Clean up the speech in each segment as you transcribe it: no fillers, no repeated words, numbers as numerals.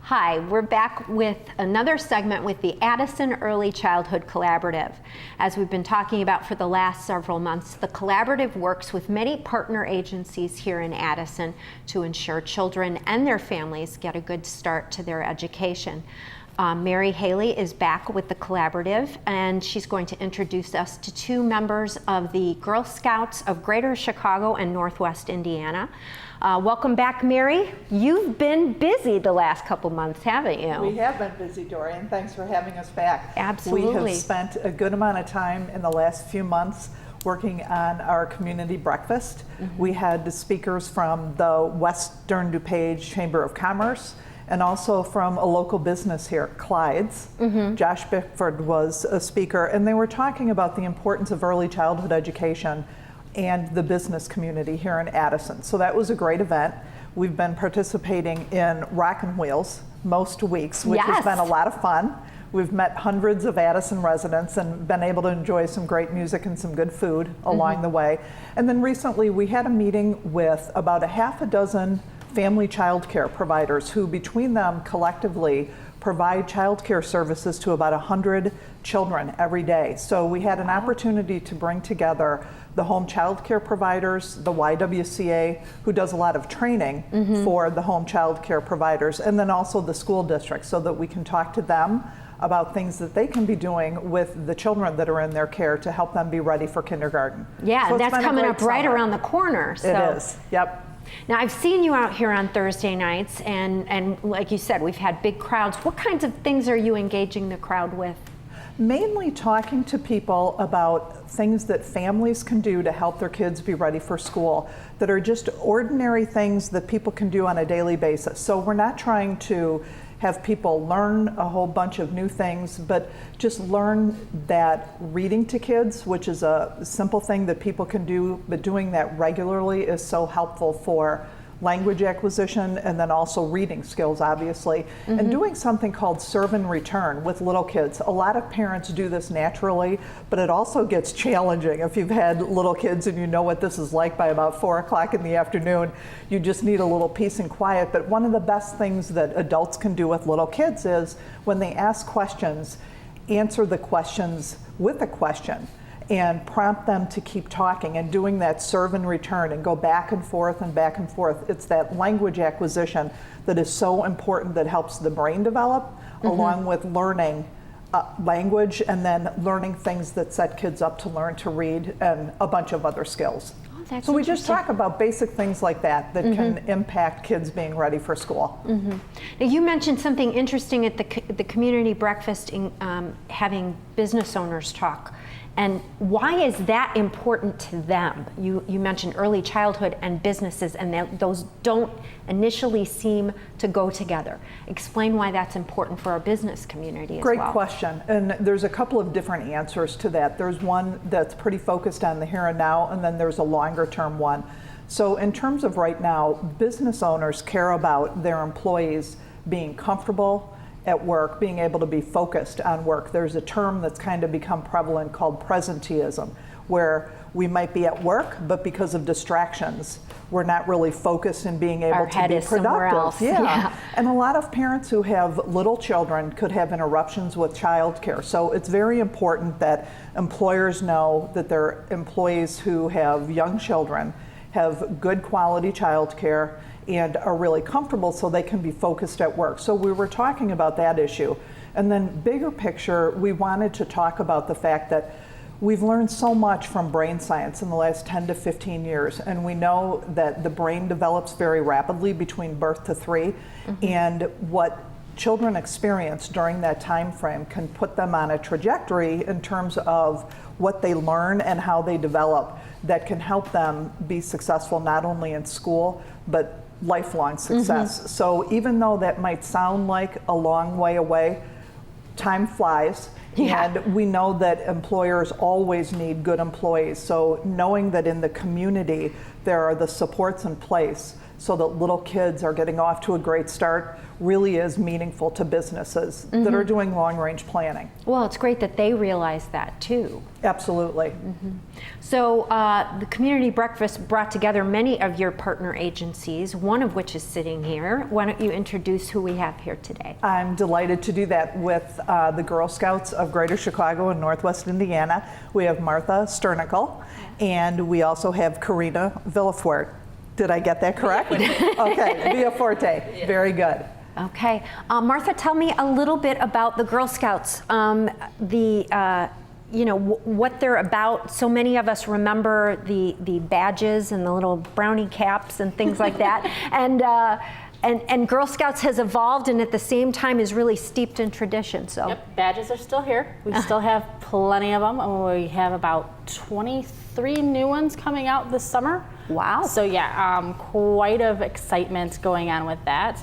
Hi, we're back with another segment with the Addison Early Childhood Collaborative. As we've been talking about for the last several months, the collaborative works with many partner agencies here in Addison to ensure children and their families get a good start to their education. Mary Haley is back with the collaborative, and she's going to introduce us to two members of the Girl Scouts of Greater Chicago and Northwest Indiana. Welcome back, Mary. You've been busy the last couple months, haven't you? We have been busy, Dorian. Thanks for having us back. Absolutely. We have spent a good amount of time in the last few months working on our community breakfast. We had speakers from the Western DuPage Chamber of Commerce and also from a local business here, Clyde's. Josh Bickford was a speaker, and they were talking about the importance of early childhood education and the business community here in Addison. So that was a great event. We've been participating in Rockin' Wheels most weeks, which has been a lot of fun. We've met hundreds of Addison residents and been able to enjoy some great music and some good food along the way. And then recently we had a meeting with about a half a dozen family child care providers who between them collectively provide child care services to about 100 children every day. So we had an opportunity to bring together the home child care providers, the YWCA, who does a lot of training for the home child care providers, and then also the school district so that we can talk to them about things that they can be doing with the children that are in their care to help them be ready for kindergarten. Yeah, so that's coming up right around the corner. So. It is, yep. Now, I've seen you out here on Thursday nights, and like you said, we've had big crowds. What kinds of things are you engaging the crowd with? Mainly talking to people about things that families can do to help their kids be ready for school that are just ordinary things that people can do on a daily basis. So we're not trying to have people learn a whole bunch of new things, but just learn that reading to kids, which is a simple thing that people can do, but doing that regularly is so helpful for language acquisition and then also reading skills, obviously. And doing something called serve and return with little kids. A lot of parents do this naturally, but it also gets challenging. If you've had little kids and you know what this is like by about 4 o'clock in the afternoon, you just need a little peace and quiet. But one of the best things that adults can do with little kids is when they ask questions, answer the questions with a question and prompt them to keep talking, and doing that serve and return and go back and forth and back and forth. It's that language acquisition that is so important, that helps the brain develop along with learning language and then learning things that set kids up to learn to read and a bunch of other skills. That's so we just talk about basic things like that that can impact kids being ready for school. Now, you mentioned something interesting at the community breakfast, in having business owners talk. And why is that important to them? You mentioned early childhood and businesses, and those don't initially seem to go together. Explain why that's important for our business community as well. Great question, and there's a couple of different answers to that. There's one that's pretty focused on the here and now, and then there's a longer term one. So in terms of right now, business owners care about their employees being comfortable at work, being able to be focused on work. There's a term that's kind of become prevalent called presenteeism, where we might be at work, but because of distractions, we're not really focused in being able to be productive. Yeah. And a lot of parents who have little children could have interruptions with childcare. So it's very important that employers know that their employees who have young children have good quality childcare and are really comfortable so they can be focused at work. So we were talking about that issue. And then bigger picture, we wanted to talk about the fact that we've learned so much from brain science in the last 10 to 15 years. And we know that the brain develops very rapidly between birth to 3. And what children experience during that time frame can put them on a trajectory in terms of what they learn and how they develop that can help them be successful not only in school, but lifelong success. So even though that might sound like a long way away, time flies. And we know that employers always need good employees. So knowing that in the community there are the supports in place so that little kids are getting off to a great start really is meaningful to businesses that are doing long-range planning. Well, it's great that they realize that too. Absolutely. So the community breakfast brought together many of your partner agencies, one of which is sitting here. Why don't you introduce who we have here today? I'm delighted to do that with the Girl Scouts of Greater Chicago and Northwest Indiana. We have Martha Sternickel, and we also have Karina Villafort. Did I get that correct? Okay, Villaforte. Yeah. Very good. Okay. Martha, tell me a little bit about the Girl Scouts, what they're about. So many of us remember the badges and the little brownie caps and things like that. And Girl Scouts has evolved and at the same time is really steeped in tradition. So. Yep, badges are still here. We still have plenty of them. And we have about 23 new ones coming out this summer. Wow. So yeah, quite of excitement going on with that.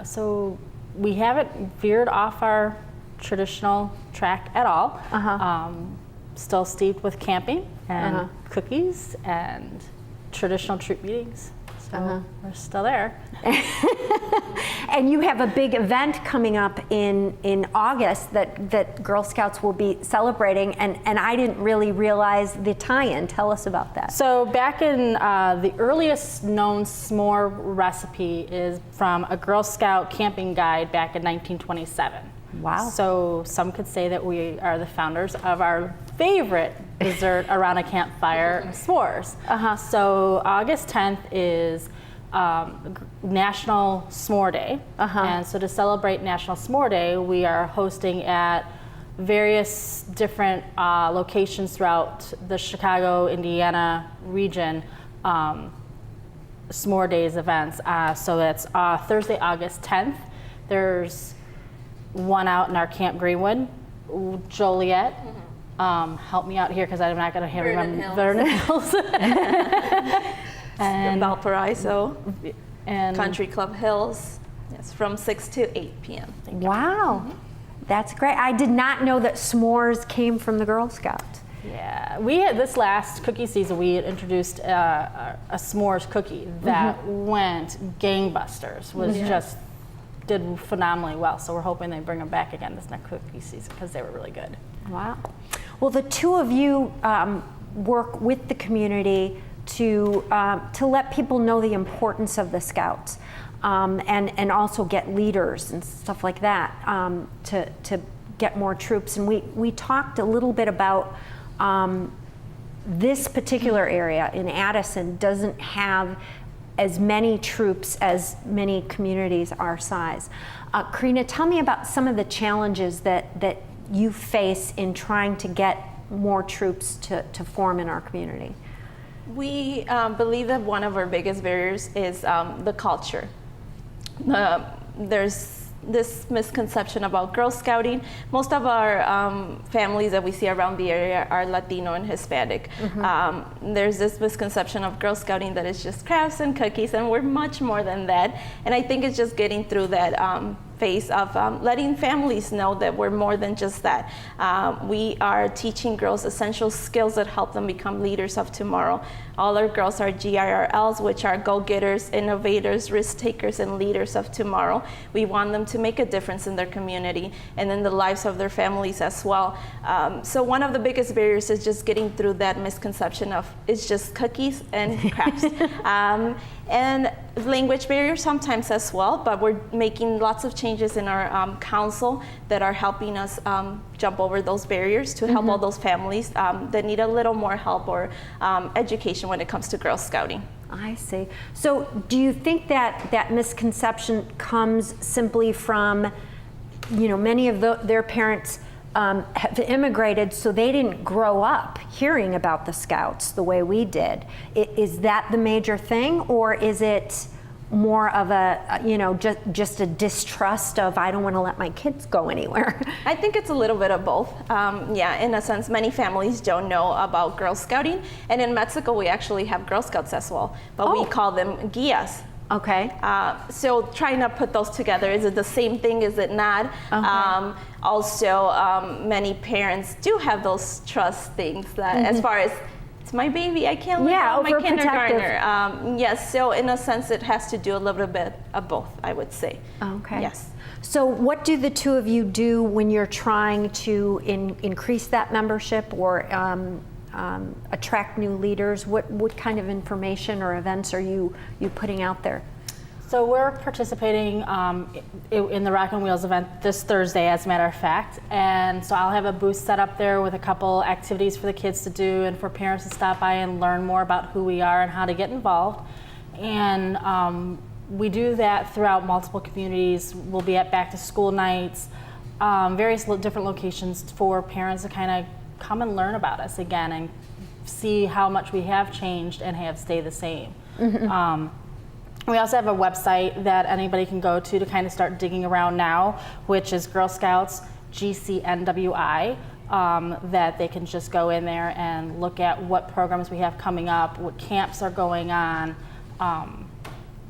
So we haven't veered off our traditional track at all. Still steeped with camping and cookies and traditional troop meetings. So we're still there. And you have a big event coming up in August that Girl Scouts will be celebrating, and I didn't really realize the tie-in. Tell us about that. So back in the earliest known s'more recipe is from a Girl Scout camping guide back in 1927. Wow. So some could say that we are the founders of our favorite dessert around a campfire, s'mores. So August 10th is National S'more Day. And so to celebrate National S'more Day, we are hosting at various different locations throughout the Chicago, Indiana region, S'more Days events. So that's Thursday, August 10th. There's one out in our Camp Greenwood, Joliet. Help me out here because I'm not going to remember. Vernon Hills. And Valparaiso and Country Club Hills. Yes, from 6 to 8 p.m. Wow, that's great. I did not know that s'mores came from the Girl Scouts. Yeah, we had this last cookie season. We had introduced a s'mores cookie that went gangbusters. Was just did phenomenally well. So we're hoping they bring them back again this next cookie season because they were really good. Wow. Well, the two of you work with the community to let people know the importance of the Scouts, and also get leaders and stuff like that to get more troops. And we talked a little bit about this particular area in Addison doesn't have as many troops as many communities our size. Karina, tell me about some of the challenges that you face in trying to get more troops to form in our community. We believe that one of our biggest barriers is the culture. There's this misconception about Girl Scouting. Most of our families that we see around the area are Latino and Hispanic. There's this misconception of Girl Scouting that it's just crafts and cookies, and we're much more than that. And I think it's just getting through that phase of letting families know that we're more than just that. We are teaching girls essential skills that help them become leaders of tomorrow. All our girls are GIRLs, which are go-getters, innovators, risk-takers, and leaders of tomorrow. We want them to make a difference in their community and in the lives of their families as well. So one of the biggest barriers is just getting through that misconception of it's just cookies and crafts. And language barriers sometimes as well, but we're making lots of changes in our council that are helping us jump over those barriers to help all those families that need a little more help or education when it comes to Girl Scouting. I see. So do you think that misconception comes simply from, many of their parents have immigrated, so they didn't grow up hearing about the Scouts the way we did? Is that the major thing, or is it more of a, just a distrust of, I don't want to let my kids go anywhere? I think it's a little bit of both. In a sense, many families don't know about Girl Scouting, and in Mexico we actually have Girl Scouts as well, but we call them guías. Okay. So trying to put those together, is it the same thing, is it not? Okay. Also, many parents do have those trust things that as far as it's my baby, I can't let Yeah, go of my overprotective. kindergartner. Yes, so in a sense it has to do a little bit of both, I would say. Okay. Yes. So what do the two of you do when you're trying to increase that membership or attract new leaders? What kind of information or events are you putting out there? So we're participating in the Rock and Wheels event this Thursday, as a matter of fact. And so I'll have a booth set up there with a couple activities for the kids to do and for parents to stop by and learn more about who we are and how to get involved. And we do that throughout multiple communities. We'll be at back to school nights, various different locations for parents to kind of come and learn about us again and see how much we have changed and have stayed the same. We also have a website that anybody can go to kind of start digging around now, which is Girl Scouts GCNWI, that they can just go in there and look at what programs we have coming up, what camps are going on.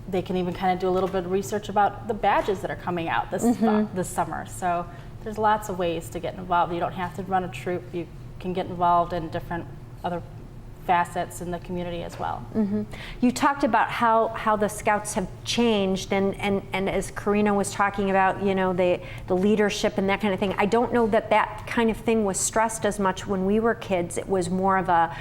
They can even kind of do a little bit of research about the badges that are coming out this summer. So there's lots of ways to get involved. You don't have to run a troop. You can get involved in different other facets in the community as well. You talked about how the Scouts have changed, and as Karina was talking about, you know, the leadership and that kind of thing. I don't know that kind of thing was stressed as much when we were kids. It was more of a,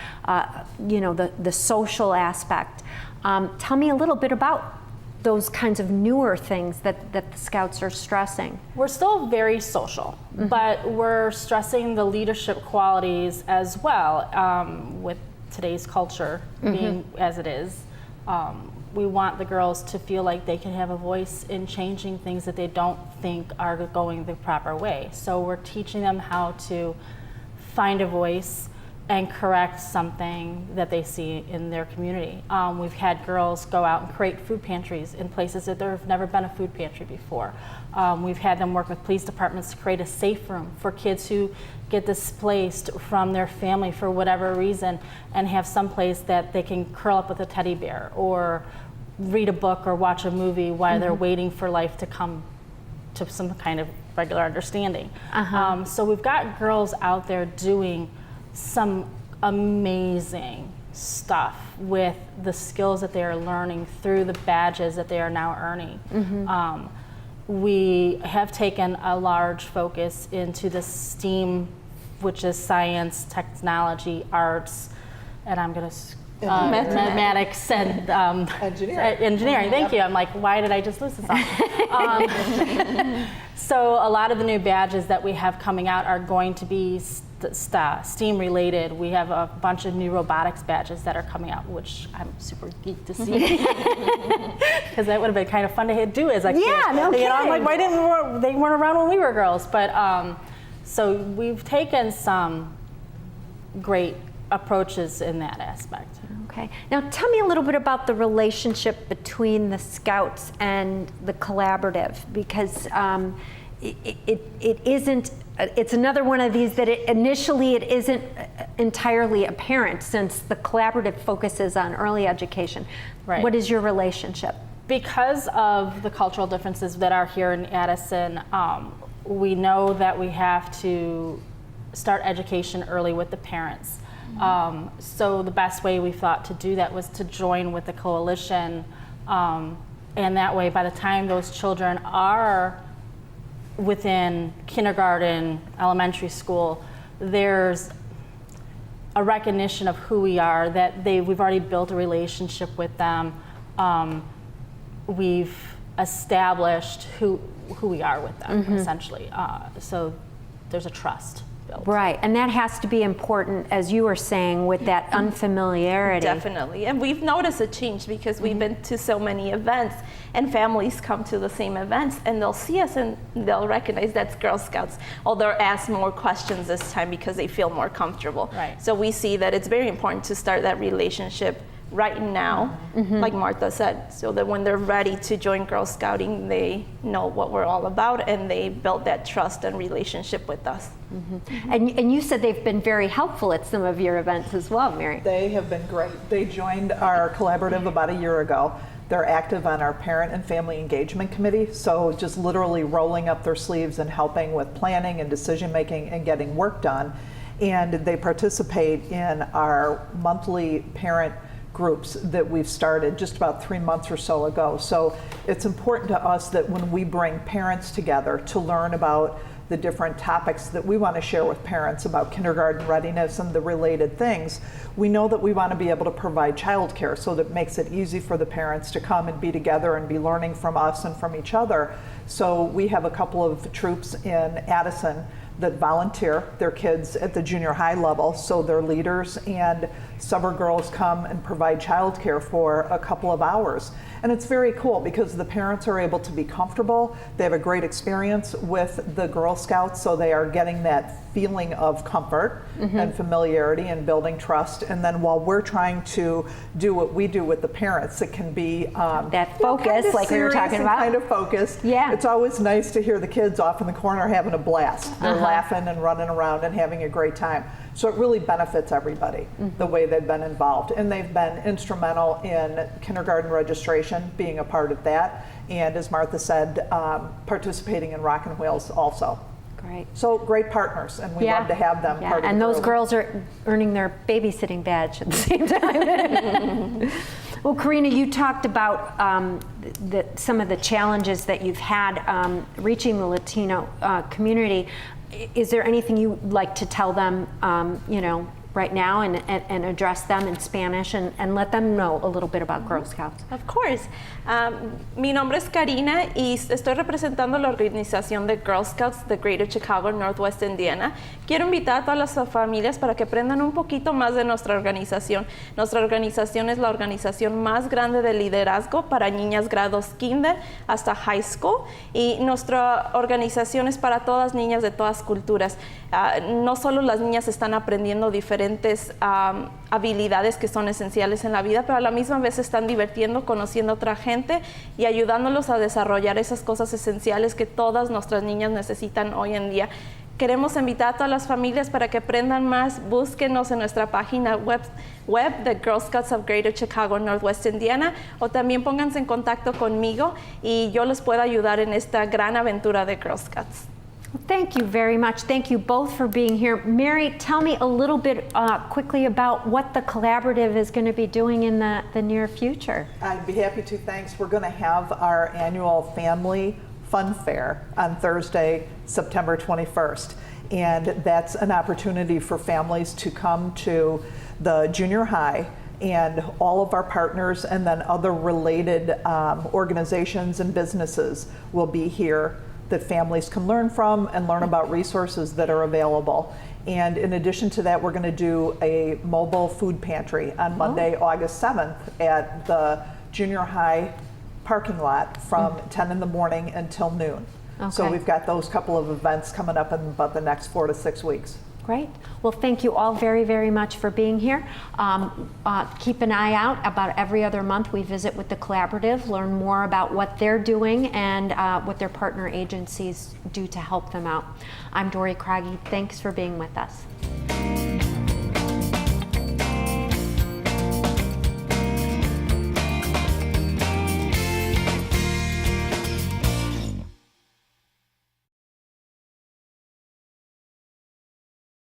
you know, the social aspect. Tell me a little bit about those kinds of newer things that the Scouts are stressing. We're still very social, but we're stressing the leadership qualities as well. With today's culture being as it is, we want the girls to feel like they can have a voice in changing things that they don't think are going the proper way. So we're teaching them how to find a voice and correct something that they see in their community. We've had girls go out and create food pantries in places that there have never been a food pantry before. We've had them work with police departments to create a safe room for kids who get displaced from their family for whatever reason and have some place that they can curl up with a teddy bear or read a book or watch a movie while they're waiting for life to come to some kind of regular understanding. So we've got girls out there doing some amazing stuff with the skills that they are learning through the badges that they are now earning. We have taken a large focus into the STEAM, which is science, technology, arts, and I'm going to mathematics and engineering. Thank you. I'm like, why did I just lose this song? So a lot of the new badges that we have coming out are going to be STEAM related. We have a bunch of new robotics badges that are coming out, which I'm super geeked to see, because that would have been kind of fun to do as a kid. Yeah, no kidding. You know, I'm like, why didn't they weren't around when we were girls? But so we've taken some great approaches in that aspect. Okay. Now tell me a little bit about the relationship between the Scouts and the collaborative, because it isn't. It's another one of these that initially it isn't entirely apparent, since the collaborative focuses on early education. Right. What is your relationship? Because of the cultural differences that are here in Addison, we know that we have to start education early with the parents. So the best way we thought to do that was to join with the coalition, and that way by the time those children are within kindergarten, elementary school, there's a recognition of who we are, that we've already built a relationship with them. We've established who we are with them, essentially. So there's a trust built. Right, and that has to be important, as you were saying, with that unfamiliarity. Definitely, and we've noticed a change because we've been to so many events, and families come to the same events, and they'll see us and they'll recognize that's Girl Scouts, or they'll ask more questions this time because they feel more comfortable. Right. So we see that it's very important to start that relationship right now, like Martha said, so that when they're ready to join Girl Scouting, they know what we're all about and they build that trust and relationship with us. And you said they've been very helpful at some of your events as well, Mary. They have been great. They joined our collaborative about a year ago. They're active on our parent and family engagement committee, so just literally rolling up their sleeves and helping with planning and decision making and getting work done. and they participate in our monthly parent groups that we've started just about 3 months or so ago. So it's important to us that when we bring parents together to learn about the different topics that we want to share with parents about kindergarten readiness and the related things, we know that we want to be able to provide childcare so that it makes it easy for the parents to come and be together and be learning from us and from each other. So we have a couple of troops in Addison that volunteer their kids at the junior high level, so they're leaders, and summer girls come and provide childcare for a couple of hours. And it's very cool because the parents are able to be comfortable. They have a great experience with the Girl Scouts, so they are getting that feeling of comfort and familiarity and building trust. And then while we're trying to do what we do with the parents, it can be That focus, kind of like we were serious talking and about. kind of focused. Yeah. It's always nice to hear the kids off in the corner having a blast. They're laughing and running around and having a great time. So it really benefits everybody, the way they've been involved. And they've been instrumental in kindergarten registration, being a part of that. And as Martha said, participating in Rockin' Wheels also. Great. So great partners, and we love to have them part of and the those group. girls are earning their babysitting badge at the same time. Well, Karina, you talked about some of the challenges that you've had reaching the Latino community. Is there anything you'd like to tell them, right now and address them in Spanish and let them know a little bit about Girl Scouts? Of course. Mi nombre es Karina y estoy representando la organización de Girl Scouts de Greater Chicago, Northwest Indiana. Quiero invitar a todas las familias para que aprendan un poquito más de nuestra organización. Nuestra organización es la organización más grande de liderazgo para niñas grados kinder hasta high school, y nuestra organización es para todas niñas de todas culturas. No solo las niñas están aprendiendo diferentes habilidades que son esenciales en la vida, pero a la misma vez se están divirtiendo, conociendo a otra gente y ayudándolos a desarrollar esas cosas esenciales que todas nuestras niñas necesitan hoy en día. Queremos invitar a todas las familias para que aprendan más. Búsquenos en nuestra página web de Girl Scouts of Greater Chicago, Northwest Indiana, o también pónganse en contacto conmigo y yo les puedo ayudar en esta gran aventura de Girl Scouts. Well, thank you very much. Thank you both for being here. Mary, tell me a little bit quickly about what the collaborative is going to be doing in the near future. I'd be happy to, thanks. We're going to have our annual family fun fair on Thursday, September 21st. And that's an opportunity for families to come to the junior high, and all of our partners and then other related organizations and businesses will be here that families can learn from and learn about resources that are available. And in addition to that, we're going to do a mobile food pantry on Monday, August 7th at the junior high parking lot from 10 in the morning until noon. So Okay. we've got those couple of events coming up in about the next 4 to 6 weeks. Great. Well, thank you all very, very much for being here. Keep an eye out. About every other month, we visit with the collaborative, learn more about what they're doing and what their partner agencies do to help them out. I'm Dory Craggy. Thanks for being with us.